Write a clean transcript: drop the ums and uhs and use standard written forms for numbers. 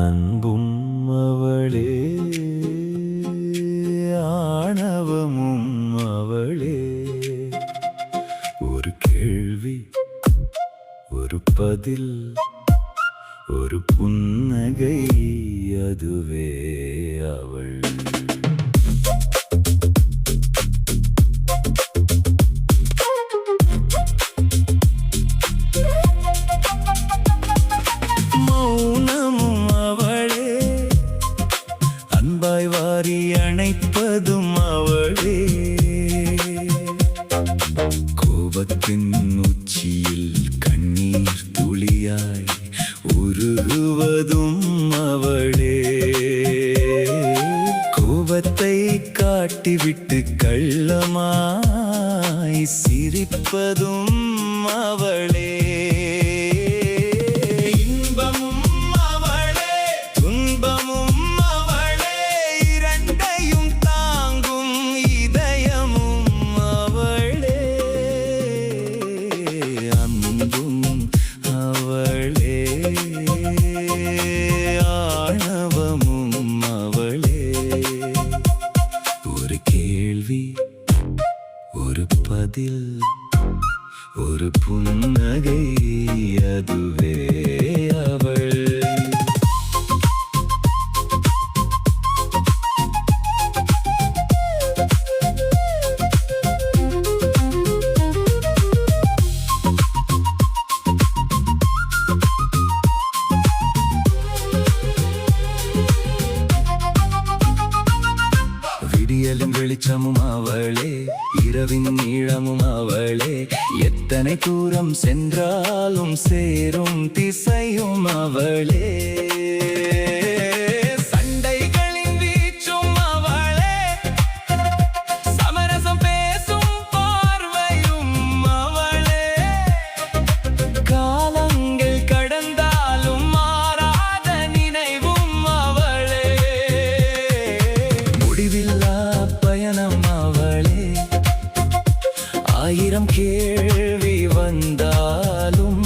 அன்பும் அவளே, ஆணவமும் அவளே. ஒரு கேள்வி, ஒரு பதில், ஒரு புன்னகை, அதுவே அவள். மௌனமும் அவளே, அன்பாய் வாரி அணைப்பதும் அவளே. கோபத்தின் உச்சியில் கண்ணீர் துளியாய் உருகுவதும் அவளே. கோபத்தை காட்டிவிட்டு கள்ளமாய் சிரிப்பதும் அவளே. இன்பமும் அவளே, துன்பமும் அவளே, இரண்டையும் தாங்கும் இதயமும் அவளே. அன்பும் அவளே, ஆணவமும் அவளே. ஒரு கேள்வி, ஒரு பதில், ஒரு புன்னகை, அதுவே அவள். விடியலும் வெளிச்சமும் அவளே, இரவின் நீளமும் அவளே. எத்தனை தூரம் சென்றாலும் சேரும் திசையும் அவளே. சண்டைகளின் வீச்சும் அவளே, சமரசம் பேசும் பார்வையும் அவளே. காலங்கள் கடந்தாலும் மாறாத நினைவும் அவளே. முடிவில்லா பயணம் அவளே, ஆயிரம் கேள்வி வந்தாலும்